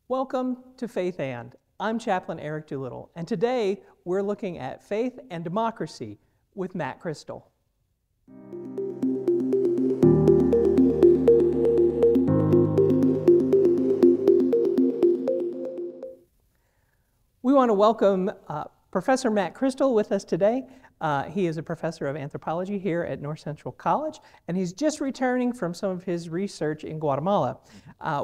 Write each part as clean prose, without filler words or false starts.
Welcome to Faith And. I'm Chaplain Eric Doolittle, and today we're looking at faith and democracy with Matt Krystal. We want to welcome Professor Matt Krystal with us today. He is a professor of anthropology here at North Central College, and he's just returning from some of his research in Guatemala.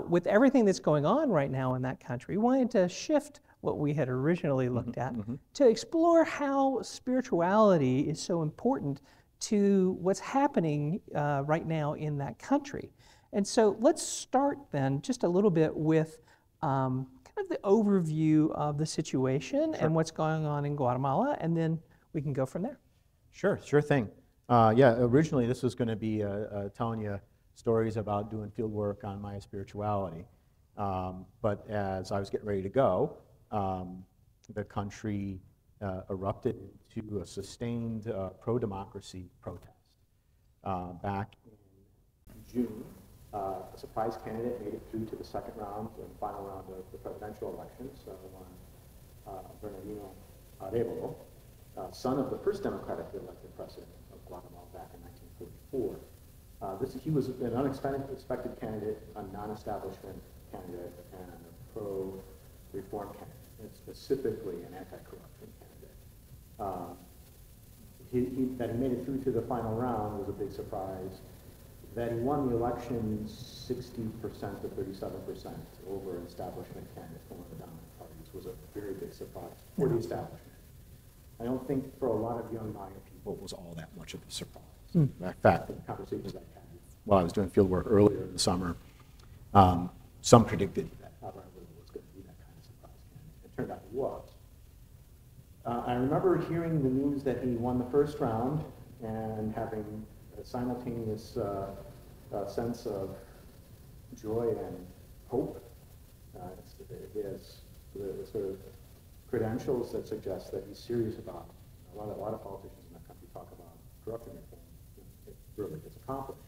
With everything that's going on right now in that country, we wanted to shift what we had originally looked at to explore how spirituality is so important to what's happening right now in that country. And so let's start then just a little bit with kind of the overview of the situation and what's going on in Guatemala, and then we can go from there. Sure thing. Yeah, originally this was going to be telling you stories about doing field work on Maya spirituality. But as I was getting ready to go, the country erupted into a sustained pro-democracy protest. Back in June, a surprise candidate made it through to the second round and final round of the presidential elections, Bernardino Arevalo, son of the first democratically elected president of Guatemala back in 1944. He was an unexpected candidate, a non-establishment candidate, and a pro-reform candidate, and specifically an anti-corruption candidate. That he made it through to the final round was a big surprise. That he won the election 60% to 37% over an establishment candidate from one of the dominant parties was a very big surprise for the establishment. I don't think for a lot of young Maya people it was all that much of a surprise. In fact, the conversations I had while I was doing field work earlier in the summer, some predicted that Arevalo was going to be that kind of surprise candidate. It turned out he was. I remember hearing the news that he won the first round and having a simultaneous sense of joy and hope. He has the sort of credentials that suggest that he's serious about a lot of politicians in that country talk about corruption reform. It really gets accomplished.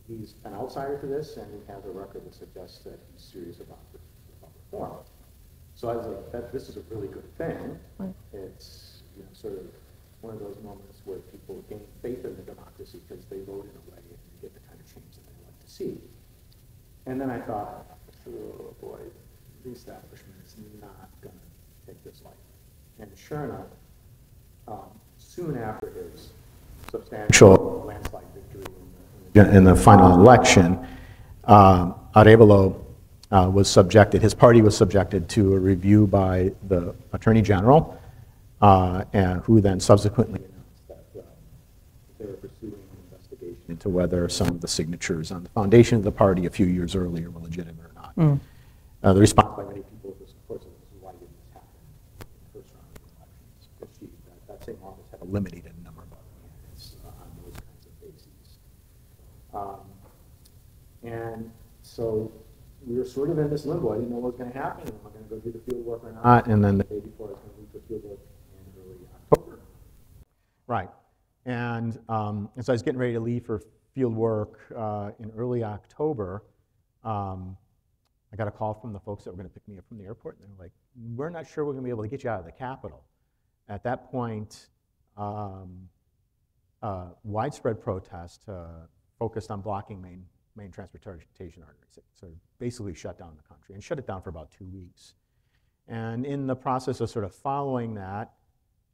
He's an outsider to this, and he has a record that suggests that he's serious about reform. So I was like, this is a really good thing. It's sort of one of those moments where people gain faith in the democracy because they vote in a way and they get the kind of change that they like to see. And then I thought, oh boy, the establishment is not going to take this lightly. And sure enough, soon after his substantial landslide victory in the final election, Arevalo was subjected, his party was subjected to a review by the Attorney General, and who then subsequently announced that they were pursuing an investigation into whether some of the signatures on the foundation of the party a few years earlier were legitimate or not. The response by many people was, of course, why didn't this happen in the first round of the elections? Because that same office had a limited number of other candidates on those kinds of bases. And so we were sort of in this limbo. I didn't know what was going to happen. Am I going to go do the field work or not? And then the day before, I was going to leave for field work in early October. Right. And so I was getting ready to leave for field work in early October. I got a call from the folks that were going to pick me up from the airport, and they were like, we're not sure we're going to be able to get you out of the Capitol. At that point, widespread protest focused on blocking main transportation arteries. So basically shut down the country, and shut it down for about 2 weeks. And in the process of sort of following that,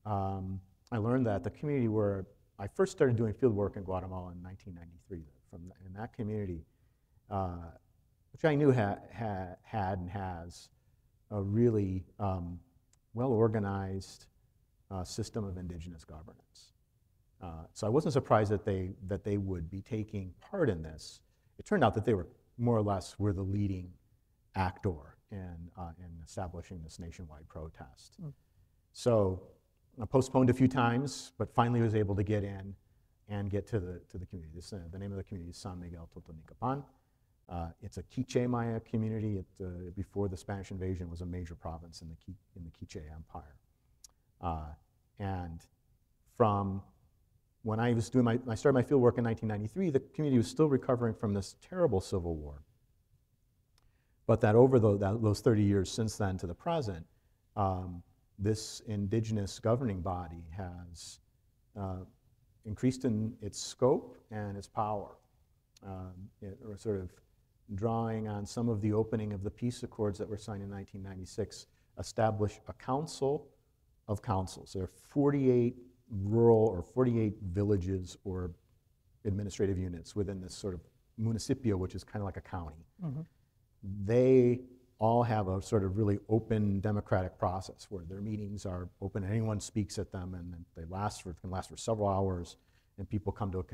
I learned that the community where I first started doing field work in Guatemala in 1993, in that community, which I knew had and has a really well-organized system of indigenous governance. So I wasn't surprised that they would be taking part in this. It turned out that they were more or less were the leading actor in establishing this nationwide protest. So I postponed a few times, but finally was able to get in and get to the community. The name of the community is San Miguel Totonicapan. It's a Quiche Maya community. Before the Spanish invasion, was a major province in the Quiche Empire. And from when I was doing I started my field work in 1993, the community was still recovering from this terrible civil war. But that over those 30 years since then to the present, this indigenous governing body has increased in its scope and its power. Sort of drawing on some of the opening of the peace accords that were signed in 1996, established a council of councils. There are 48 rural or 48 villages or administrative units within this sort of municipio, which is kind of like a county. Mm-hmm. They all have a sort of really open democratic process where their meetings are open, anyone speaks at them, and they can last for several hours, and people come to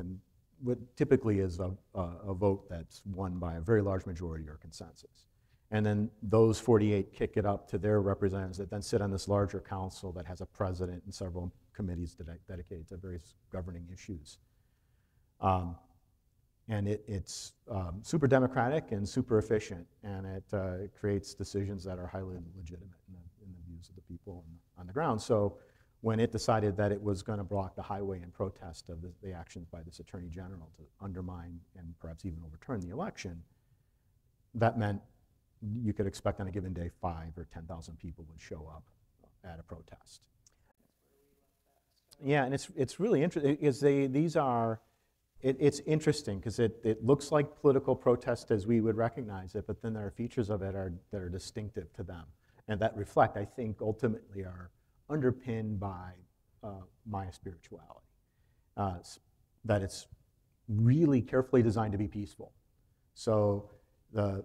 what typically is a vote that's won by a very large majority or consensus. And then those 48 kick it up to their representatives that then sit on this larger council that has a president and several committees dedicated to various governing issues. And it's super democratic and super efficient, and it creates decisions that are highly legitimate in the views of the people on the ground. So when it decided that it was going to block the highway in protest of the actions by this attorney general to undermine and perhaps even overturn the election, that meant you could expect on a given day 5,000 or 10,000 people would show up at a protest. Yeah, and it's really interesting. It's interesting because it looks like political protest as we would recognize it, but then there are features of it that are distinctive to them, and that reflect, I think, ultimately are underpinned by Maya spirituality. That it's really carefully designed to be peaceful. So they're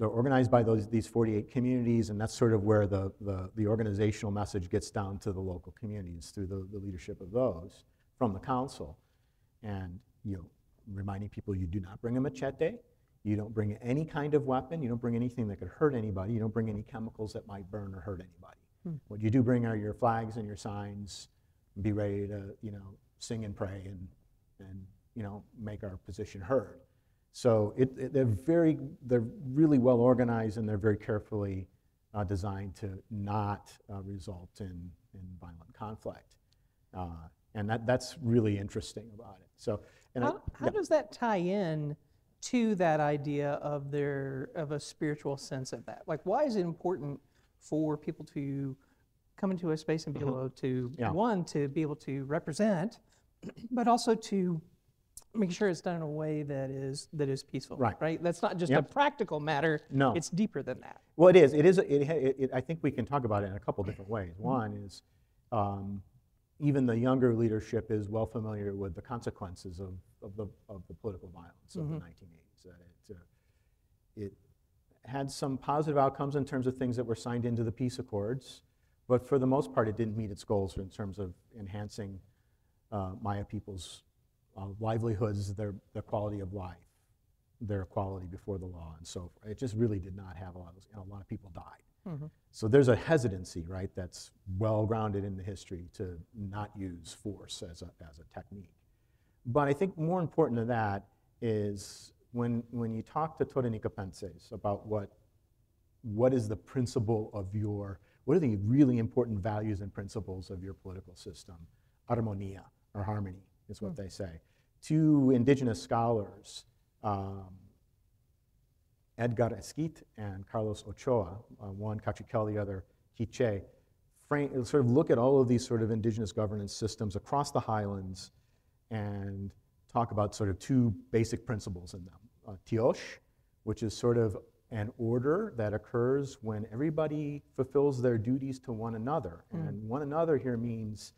organized by these 48 communities, and that's sort of where the organizational message gets down to the local communities through the leadership of those from the council. And reminding people you do not bring a machete, you don't bring any kind of weapon, you don't bring anything that could hurt anybody, you don't bring any chemicals that might burn or hurt anybody. What you do bring are your flags and your signs, and be ready to sing and pray and make our position heard. So they're really well organized, and they're very carefully designed to not result in violent conflict. And that's really interesting about it. So, how does that tie in to that idea of a spiritual sense of that? Like, why is it important for people to come into a space and be able to, one, to be able to represent, but also to make sure it's done in a way that is peaceful, right? That's not just a practical matter. No, it's deeper than that. Well, it is. I think we can talk about it in a couple different ways. One is even the younger leadership is well familiar with the consequences of the political violence of the 1980s. That it had some positive outcomes in terms of things that were signed into the peace accords, but for the most part, it didn't meet its goals in terms of enhancing Maya people's livelihoods, their quality of life, their equality before the law, and so forth. It just really did not have a lot of people died. So there's a hesitancy, right, that's well grounded in the history to not use force as a technique. But I think more important than that is when you talk to Torenicapenses about what is the principle of what are the really important values and principles of your political system, armonia, or harmony, is what they say. Two indigenous scholars, Edgar Esquit and Carlos Ochoa, one Cachiquel, the other Quiche, sort of look at all of these sort of indigenous governance systems across the highlands and talk about sort of two basic principles in them. Tiosh, which is sort of an order that occurs when everybody fulfills their duties to one another. And one another here means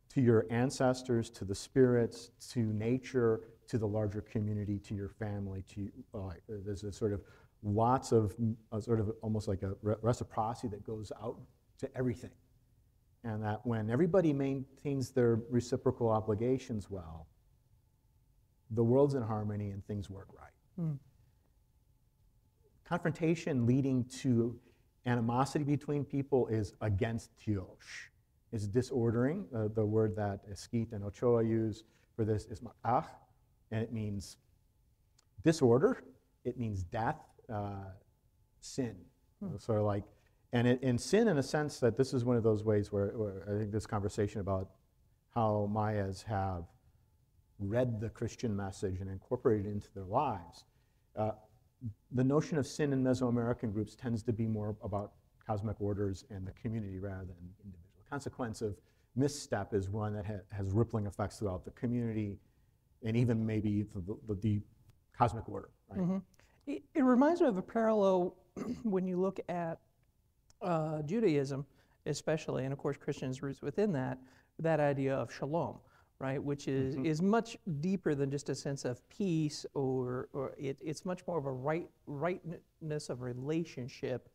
to your ancestors, to the spirits, to nature, to the larger community, to your family. There's a sort of lots of sort of almost like a reciprocity that goes out to everything. And that when everybody maintains their reciprocal obligations well, the world's in harmony and things work right. Confrontation leading to animosity between people is against tiosh. It's disordering. The word that Esquit and Ochoa use for this is ma'ach, and it means disorder. It means death, sin. Sort of like, and sin in a sense that this is one of those ways where I think this conversation about how Mayas have read the Christian message and incorporated it into their lives. the notion of sin in Mesoamerican groups tends to be more about cosmic orders and the community rather than individual. Consequence of misstep is one that has rippling effects throughout the community and even maybe the cosmic order, right? Mm-hmm. It reminds me of a parallel when you look at Judaism, especially, and of course Christians' roots within that idea of shalom, right? Which is much deeper than just a sense of peace, or it's much more of a rightness of relationship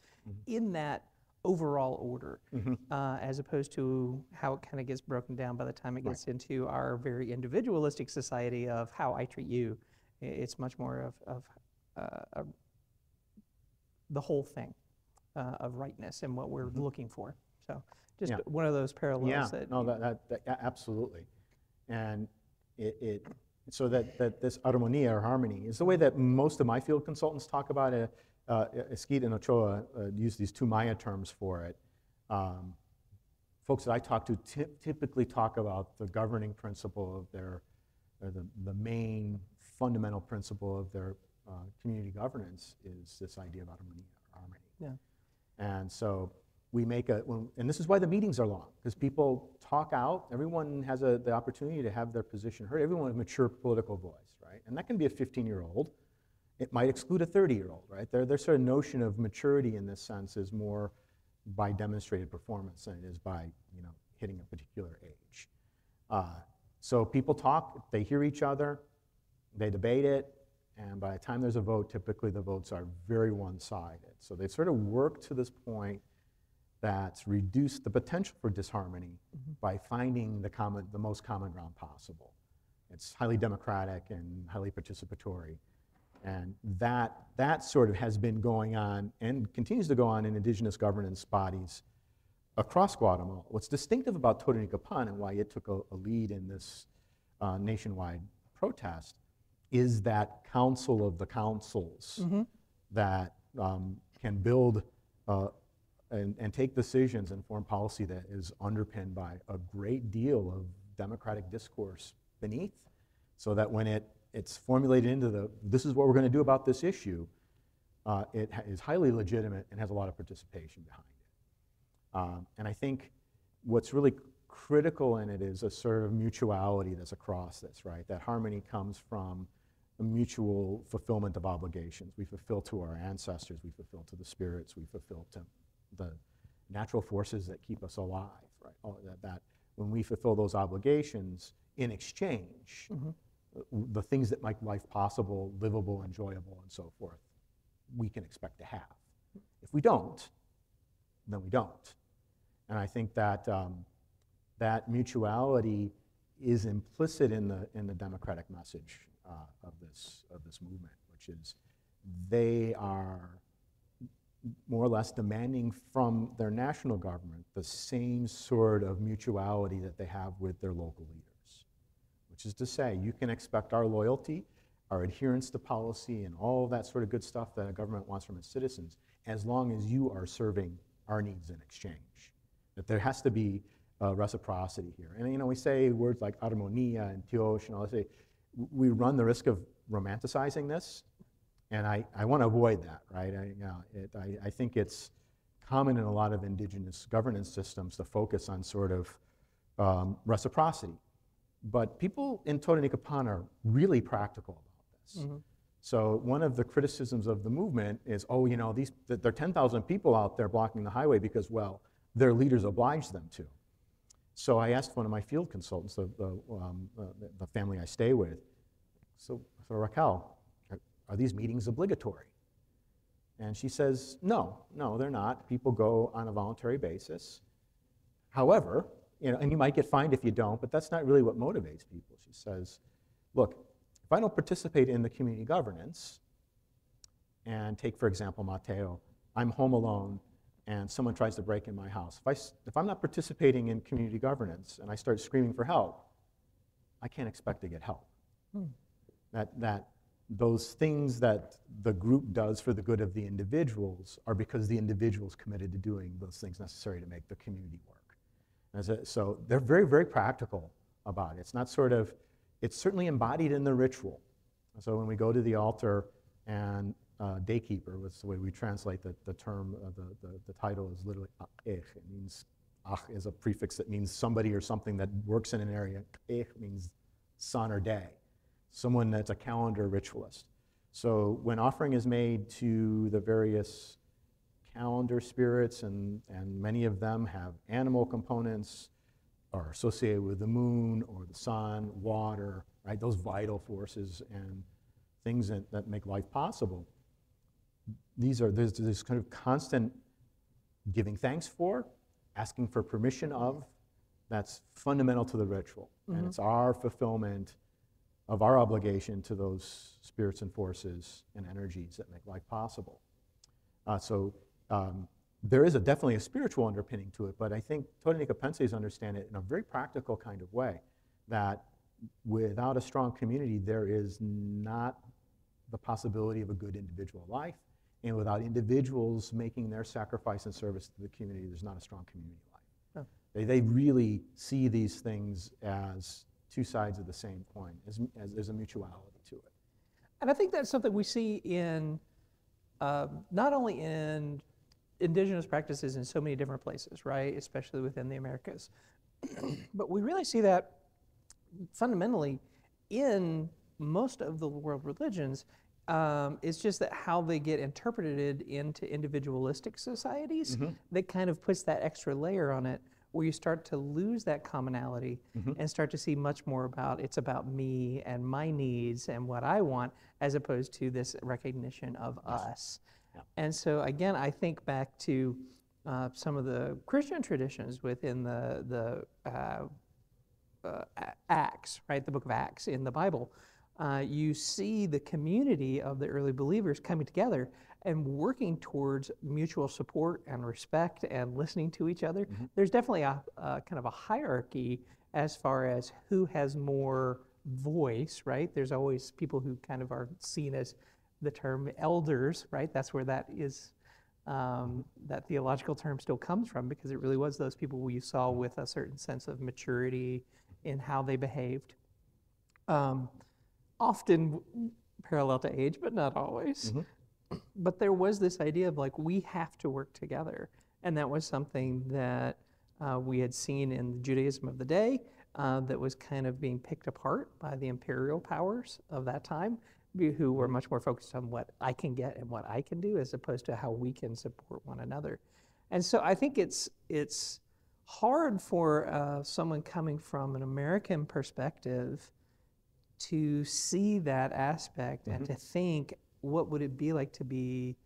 in that overall order, as opposed to how it kind of gets broken down by the time it gets into our very individualistic society of how I treat you. It's much more of the whole thing of rightness and what we're looking for. So just one of those parallels. That absolutely. And so that this armonía or harmony is the way that most of my field consultants talk about it. Esquit and Ochoa use these two Maya terms for it. Folks that I talk to typically talk about the governing principle of their, or the main fundamental principle of their community governance is this idea of armonía, or harmony. Yeah. And so we make and this is why the meetings are long, because people talk out, everyone has the opportunity to have their position heard, everyone has a mature political voice, right? And that can be a 15-year-old. It might exclude a 30-year-old, right? Their sort of notion of maturity in this sense is more by demonstrated performance than it is by, hitting a particular age. So people talk, they hear each other, they debate it, and by the time there's a vote, typically the votes are very one-sided. So they sort of work to this point that's reduced the potential for disharmony by finding the most common ground possible. It's highly democratic and highly participatory. And that sort of has been going on and continues to go on in indigenous governance bodies across Guatemala. What's distinctive about Totonicapán and why it took a lead in this nationwide protest is that council of the councils that can build and take decisions and form policy that is underpinned by a great deal of democratic discourse beneath, so that when it's formulated into this is what we're going to do about this issue, it is highly legitimate and has a lot of participation behind it. And I think what's really critical in it is a sort of mutuality that's across this, right? That harmony comes from a mutual fulfillment of obligations. We fulfill to our ancestors, we fulfill to the spirits, we fulfill to the natural forces that keep us alive, right? That when we fulfill those obligations in exchange, the things that make life possible, livable, enjoyable, and so forth, we can expect to have. If we don't, then we don't. And I think that that mutuality is implicit in the democratic message of this movement, which is they are more or less demanding from their national government the same sort of mutuality that they have with their local leaders, which is to say, you can expect our loyalty, our adherence to policy, and all of that sort of good stuff that a government wants from its citizens, as long as you are serving our needs in exchange. That there has to be reciprocity here. And we say words like armonía and tiosh, and all that. We run the risk of romanticizing this, and I want to avoid that, right? I think it's common in a lot of indigenous governance systems to focus on sort of reciprocity. But people in Totonicapán are really practical about this. So one of the criticisms of the movement is, there are 10,000 people out there blocking the highway because, well, their leaders obliged them to. So I asked one of my field consultants, the family I stay with, so Raquel, are these meetings obligatory? And she says, no, they're not. People go on a voluntary basis. However, and you might get fined if you don't, but that's not really what motivates people. She says, look, if I don't participate in the community governance, and take, for example, Mateo, I'm home alone, and someone tries to break in my house. If I'm not participating in community governance and I start screaming for help, I can't expect to get help. That those things that the group does for the good of the individuals are because the individual's committed to doing those things necessary to make the community work. So they're very, very practical about it. It's not it's certainly embodied in the ritual. So when we go to the altar and daykeeper, was the way we translate the term, the title is literally ach. It means, ach is a prefix that means somebody or something that works in an area. Ach means sun or day, someone that's a calendar ritualist. So when offering is made to the various calendar spirits, and many of them have animal components, are associated with the moon or the sun, water, right? Those vital forces and things that make life possible. There's this kind of constant giving thanks for, asking for permission of, that's fundamental to the ritual. Mm-hmm. And it's our fulfillment of our obligation to those spirits and forces and energies that make life possible. There is definitely a spiritual underpinning to it, but I think Totonicapensés understand it in a very practical kind of way, that without a strong community, there is not the possibility of a good individual life, and without individuals making their sacrifice and service to the community, there's not a strong community life. Oh. They really see these things as two sides of the same coin, as there's a mutuality to it. And I think that's something we see in, not only in indigenous practices in so many different places, right, especially within the Americas, but we really see that fundamentally in most of the world religions. It's just that how they get interpreted into individualistic societies, mm-hmm. that kind of puts that extra layer on it, where you start to lose that commonality, mm-hmm. and start to see much more about, it's about me and my needs and what I want, as opposed to this recognition of us. Yeah. And so again, I think back to some of the Christian traditions within the Acts, right, the book of Acts in the Bible. You see the community of the early believers coming together and working towards mutual support and respect and listening to each other. Mm-hmm. There's definitely a kind of a hierarchy as far as who has more voice, right? There's always people who kind of are seen as the term elders, right? That's where that is, that theological term still comes from, because it really was those people we saw with a certain sense of maturity in how they behaved. Often parallel to age, but not always. Mm-hmm. But there was this idea of like, we have to work together. And that was something that we had seen in the Judaism of the day, that was kind of being picked apart by the imperial powers of that time, who were much more focused on what I can get and what I can do, as opposed to how we can support one another. And so I think it's hard for someone coming from an American perspective to see that aspect, mm-hmm. and to think, what would it be like to be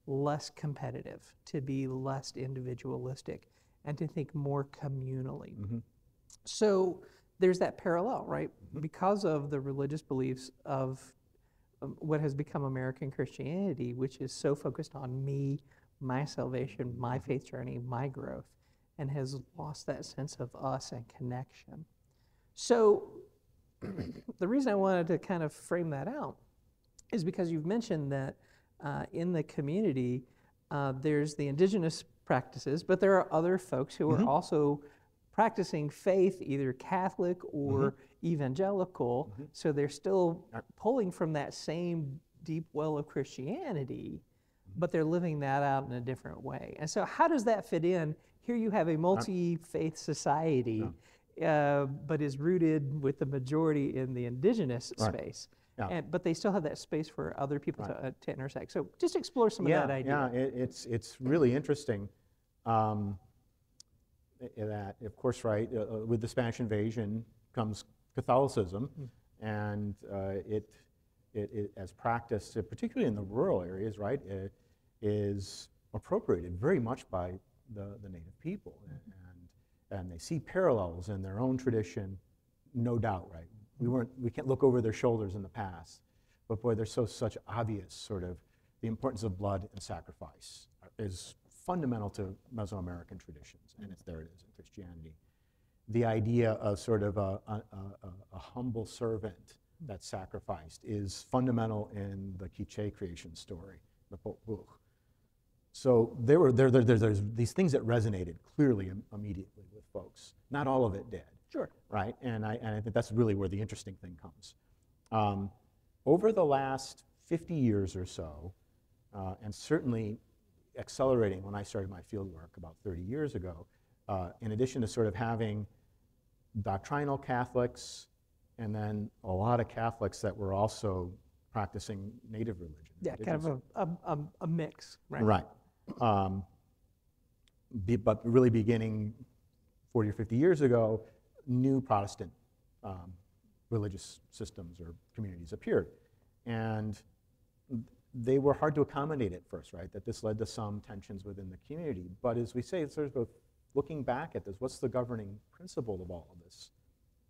less competitive, to be less individualistic, and to think more communally. Mm-hmm. So there's that parallel, right? Mm-hmm. Because of the religious beliefs of what has become American Christianity, which is so focused on me, my salvation, my faith journey, my growth, and has lost that sense of us and connection. So the reason I wanted to kind of frame that out is because you've mentioned that in the community, there's the indigenous practices, but there are other folks who mm-hmm. are also practicing faith, either Catholic or mm-hmm. evangelical, mm-hmm. so they're still pulling from that same deep well of Christianity, but they're living that out in a different way. And so how does that fit in? Here you have a multi-faith society, but is rooted with the majority in the indigenous space. Yeah. But they still have that space for other people to intersect. So just explore some of that idea. Yeah, it's really interesting that, of course, with the Spanish invasion comes Catholicism, and it as practiced, particularly in the rural areas, right, it is appropriated very much by the native people, and they see parallels in their own tradition, no doubt, right? We can't look over their shoulders in the past, but boy, there's such obvious sort of the importance of blood and sacrifice is fundamental to Mesoamerican traditions, and there it is in Christianity. The idea of sort of a humble servant that's sacrificed is fundamental in the Quiché creation story, the Popbuch. So there's these things that resonated clearly immediately with folks. Not all of it did. Sure. Right, and I think that's really where the interesting thing comes. Over the last 50 years or so, and certainly accelerating when I started my field work about 30 years ago, in addition to sort of having doctrinal Catholics and then a lot of Catholics that were also practicing native religion. Yeah, kind of a mix, right? Right. But really beginning 40 or 50 years ago, new Protestant religious systems or communities appeared. And they were hard to accommodate at first, right? That this led to some tensions within the community. But as we say, sort of looking back at this, what's the governing principle of all of this?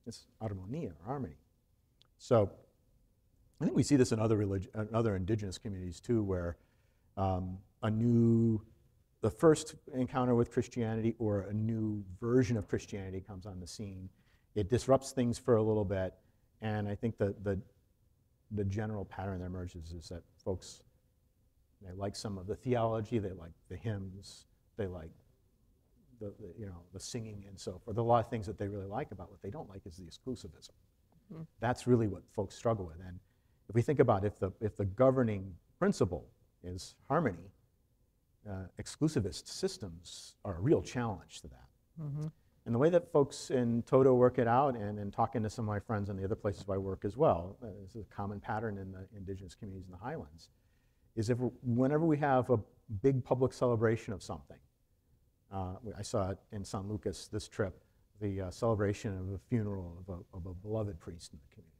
It's armonia, or harmony. So I think we see this in other indigenous communities too, where the first encounter with Christianity or a new version of Christianity comes on the scene. It disrupts things for a little bit, and I think the general pattern that emerges is that folks, they like some of the theology, they like the hymns, they like the singing and so forth. There are a lot of things that they really like about. What they don't like is the exclusivism. Mm-hmm. That's really what folks struggle with. And if we think about if the governing principle is harmony, exclusivist systems are a real challenge to that. Mm-hmm. And the way that folks in Toto work it out, and talking to some of my friends in the other places I work as well, this is a common pattern in the indigenous communities in the highlands, is whenever we have a big public celebration of something, I saw it in San Lucas this trip, the celebration of a funeral of a beloved priest in the community.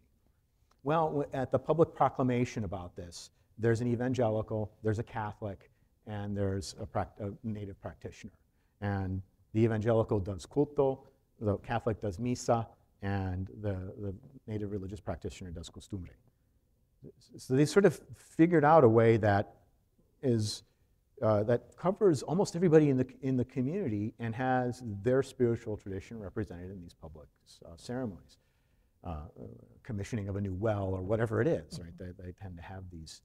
Well, at the public proclamation about this, there's an evangelical, there's a Catholic, and there's a native practitioner. And the evangelical does culto, the Catholic does misa, and the native religious practitioner does costumbre. So they sort of figured out a way that covers almost everybody in the community and has their spiritual tradition represented in these public ceremonies. Commissioning of a new well or whatever it is, right? They tend to have these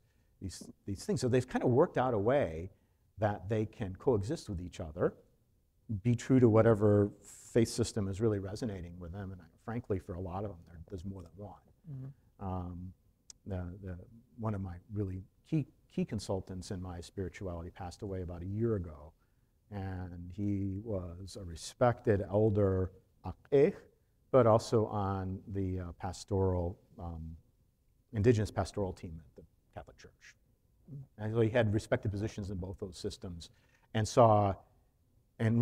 things. So they've kind of worked out a way that they can coexist with each other, be true to whatever faith system is really resonating with them. And frankly, for a lot of them, there's more than one. Mm-hmm. One of my really key consultants in my spirituality passed away about a year ago. And he was a respected elder, but also on the indigenous pastoral team at the Catholic Church. And so he had respected positions in both those systems, and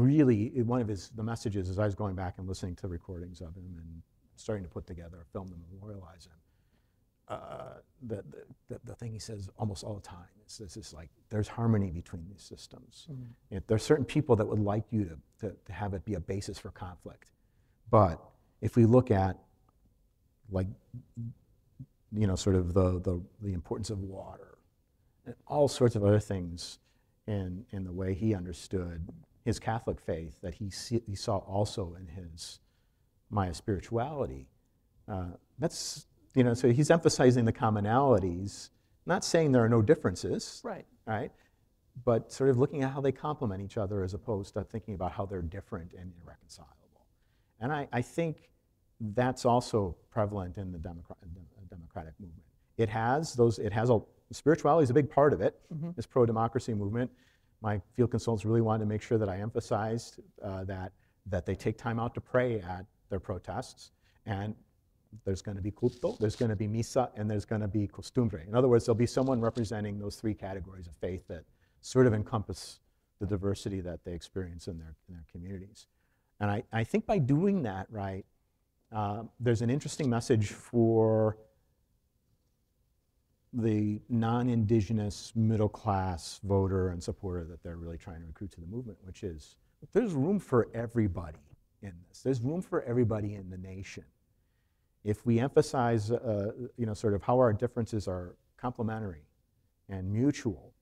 really one of the messages as I was going back and listening to recordings of him and starting to put together a film to memorialize him, the thing he says almost all the time is this is like, there's harmony between these systems. Mm-hmm. There's certain people that would like you to have it be a basis for conflict. But if we look at, like, sort of the importance of water and all sorts of other things in the way he understood his Catholic faith that he saw also in his Maya spirituality, that's, so he's emphasizing the commonalities, not saying there are no differences, right? But sort of looking at how they complement each other as opposed to thinking about how they're different and irreconcilable. And I think that's also prevalent in the democratic movement. Spirituality is a big part of it, mm-hmm. This pro-democracy movement. My field consultants really wanted to make sure that I emphasized that they take time out to pray at their protests, and there's going to be culto, there's going to be misa, and there's going to be costumbre. In other words, there'll be someone representing those three categories of faith that sort of encompass the diversity that they experience in their communities. And I think by doing that, right, there's an interesting message for the non-indigenous middle-class voter and supporter that they're really trying to recruit to the movement, which is there's room for everybody in this. There's room for everybody in the nation. If we emphasize, sort of how our differences are complementary and mutual,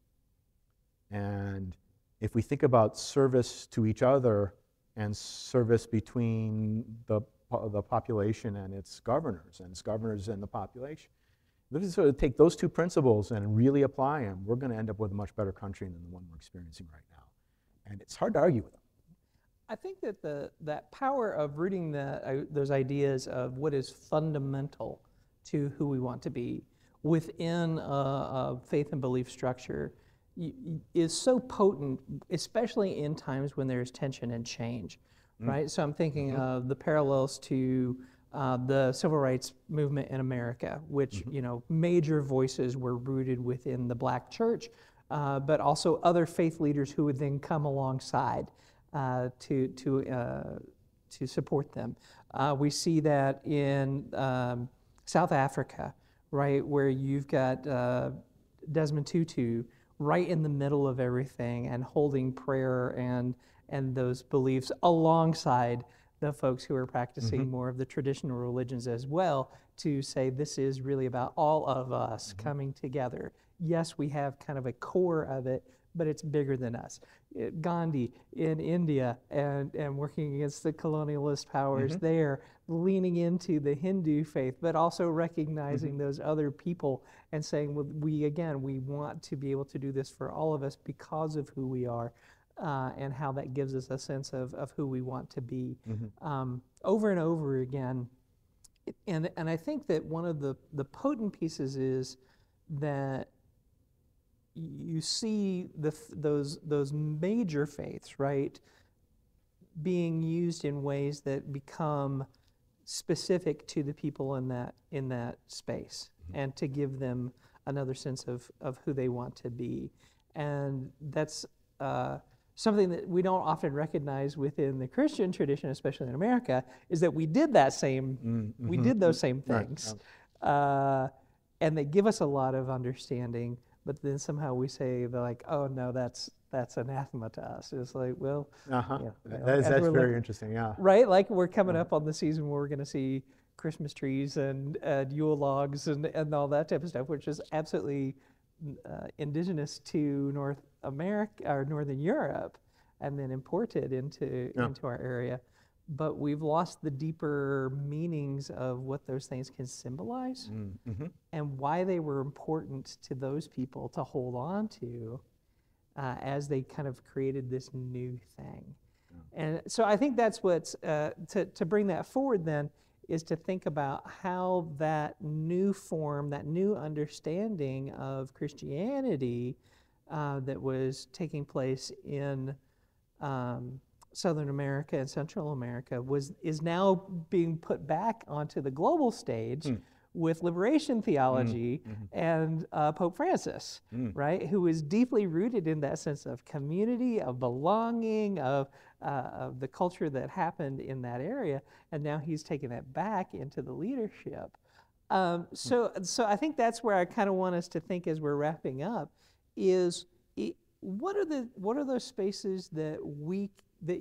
and if we think about service to each other and service between the population and its governors and the population, if we sort of take those two principles and really apply them, we're going to end up with a much better country than the one we're experiencing right now. And it's hard to argue with them. I think that that power of rooting those ideas of what is fundamental to who we want to be within a faith and belief structure is so potent, especially in times when there's tension and change, right? So I'm thinking of the parallels to the civil rights movement in America, which major voices were rooted within the Black church, but also other faith leaders who would then come alongside to support them. We see that in South Africa, right, where you've got Desmond Tutu right in the middle of everything and holding prayer and those beliefs alongside the folks who are practicing more of the traditional religions as well, to say this is really about all of us coming together. Yes, we have kind of a core of it, but it's bigger than us. Gandhi in India and working against the colonialist powers there, leaning into the Hindu faith, but also recognizing those other people and saying, well, we want to be able to do this for all of us because of who we are. And how that gives us a sense of who we want to be over and over again. And I think that one of the potent pieces is that you see those major faiths, right, being used in ways that become specific to the people in that space, and to give them another sense of who they want to be. And that's something that we don't often recognize within the Christian tradition, especially in America, is that we did that same, we did those same things. Right. And they give us a lot of understanding, but then somehow we say, they're like, oh no, that's anathema to us. It's like, well, that's very interesting, yeah. Right, like we're coming up on the season where we're gonna see Christmas trees and Yule logs and all that type of stuff, which is absolutely indigenous to North America or Northern Europe, and then imported into our area. But we've lost the deeper meanings of what those things can symbolize and why they were important to those people to hold on to as they kind of created this new thing. And so I think that's what's, to bring that forward then, is to think about how that new form, that new understanding of Christianity that was taking place in Southern America and Central America is now being put back onto the global stage with liberation theology and Pope Francis, right, who is deeply rooted in that sense of community, of belonging, of the culture that happened in that area, and now he's taking that back into the leadership. So I think that's where I kind of want us to think as we're wrapping up is what are those spaces that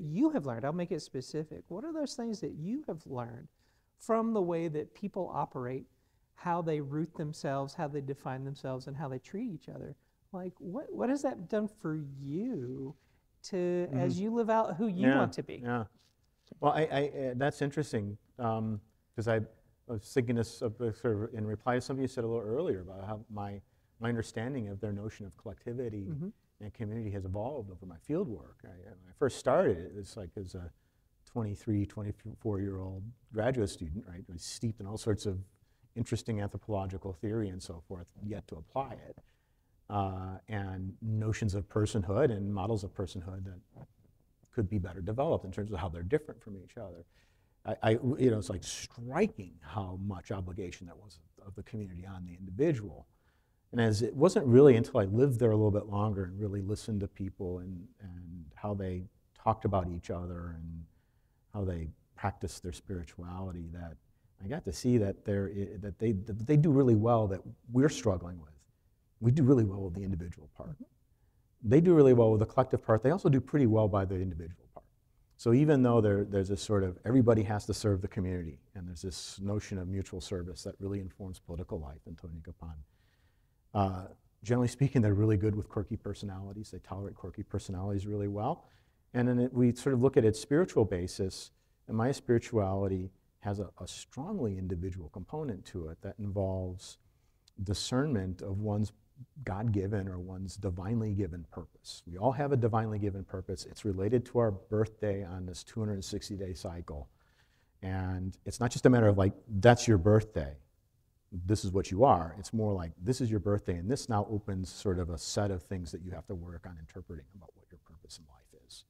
you have learned? I'll make it specific. What are those things that you have learned from the way that people operate, how they root themselves, how they define themselves, and how they treat each other? Like, what has that done for you to as you live out who you want to be? Yeah. Well, I that's interesting because I was thinking this sort of in reply to something you said a little earlier about how my understanding of their notion of collectivity and community has evolved over my field work. When I first started, it was like as a 23, 24-year-old graduate student, right? I was steeped in all sorts of interesting anthropological theory and so forth, yet to apply it. And notions of personhood and models of personhood that could be better developed in terms of how they're different from each other. It's like striking how much obligation that was of the community on the individual. And as it wasn't really until I lived there a little bit longer and really listened to people and how they talked about each other and how they practiced their spirituality that I got to see that they do really well that we're struggling with. We do really well with the individual part. They do really well with the collective part. They also do pretty well by the individual part. So even though there's this sort of everybody has to serve the community, and there's this notion of mutual service that really informs political life in Tony Capon. Generally speaking, they're really good with quirky personalities. They tolerate quirky personalities really well. And then we sort of look at its spiritual basis, and my spirituality has a strongly individual component to it that involves discernment of one's God-given or one's divinely given purpose. We all have a divinely given purpose. It's related to our birthday on this 260-day cycle. And it's not just a matter of like, that's your birthday. this is what you are. It's more like, this is your birthday, and this now opens sort of a set of things that you have to work on interpreting about what your purpose in life is.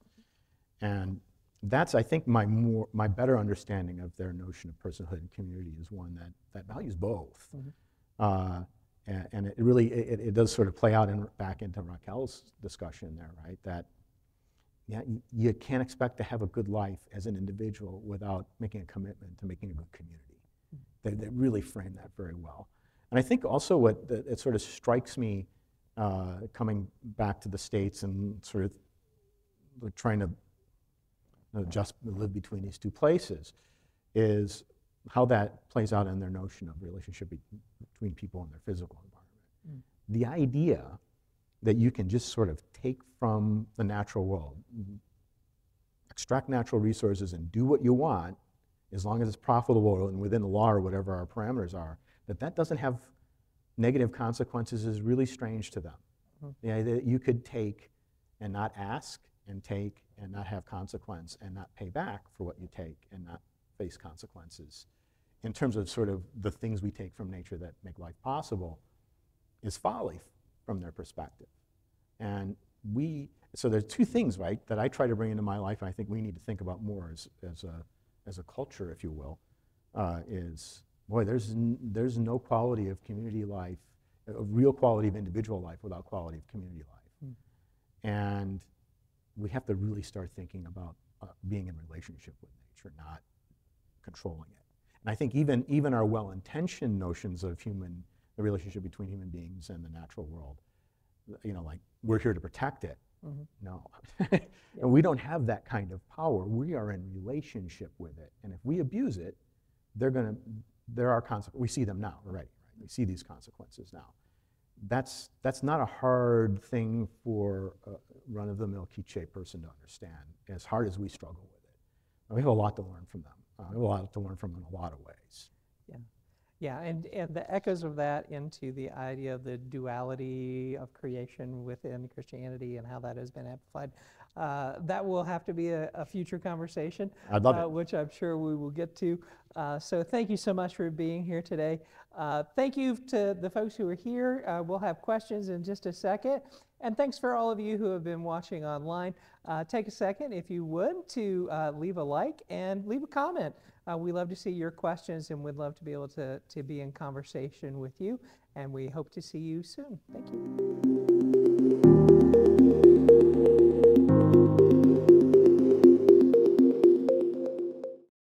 And that's, I think, my better understanding of their notion of personhood and community is one that values both. And it really, it does sort of play out back into Raquel's discussion there, right? That yeah, you can't expect to have a good life as an individual without making a commitment to making a good community. They really frame that very well. And I think also it sort of strikes me coming back to the States and sort of trying to just live between these two places is how that plays out in their notion of relationship between people and their physical environment. The idea that you can just sort of take from the natural world, extract natural resources and do what you want, as long as it's profitable and within the law or whatever our parameters are, that doesn't have negative consequences is really strange to them. The idea that you could take and not ask, and take and not have consequence, and not pay back for what you take and not face consequences, in terms of sort of the things we take from nature that make life possible, is folly from their perspective. And so there's two things, right, that I try to bring into my life, and I think we need to think about more as a culture, if you will, is, boy, there's no quality of community life, a real quality of individual life without quality of community life. And we have to really start thinking about being in relationship with nature, not controlling it. And I think even our well-intentioned notions of the relationship between human beings and the natural world, like we're here to protect it. No, and we don't have that kind of power. We are in relationship with it, and if we abuse it, there are consequences. We see them now already. Right? We see these consequences now. That's not a hard thing for a run-of-the-mill quiche person to understand, as hard as we struggle with it. We have a lot to learn from them. We have a lot to learn from them in a lot of ways. Yeah, and the echoes of that into the idea of the duality of creation within Christianity and how that has been amplified, that will have to be a future conversation. I'd love it. Which I'm sure we will get to. So thank you so much for being here today. Thank you to the folks who are here. We'll have questions in just a second. And thanks for all of you who have been watching online. Take a second, if you would, to leave a like and leave a comment. We love to see your questions, and we'd love to be able to be in conversation with you. And we hope to see you soon. Thank you.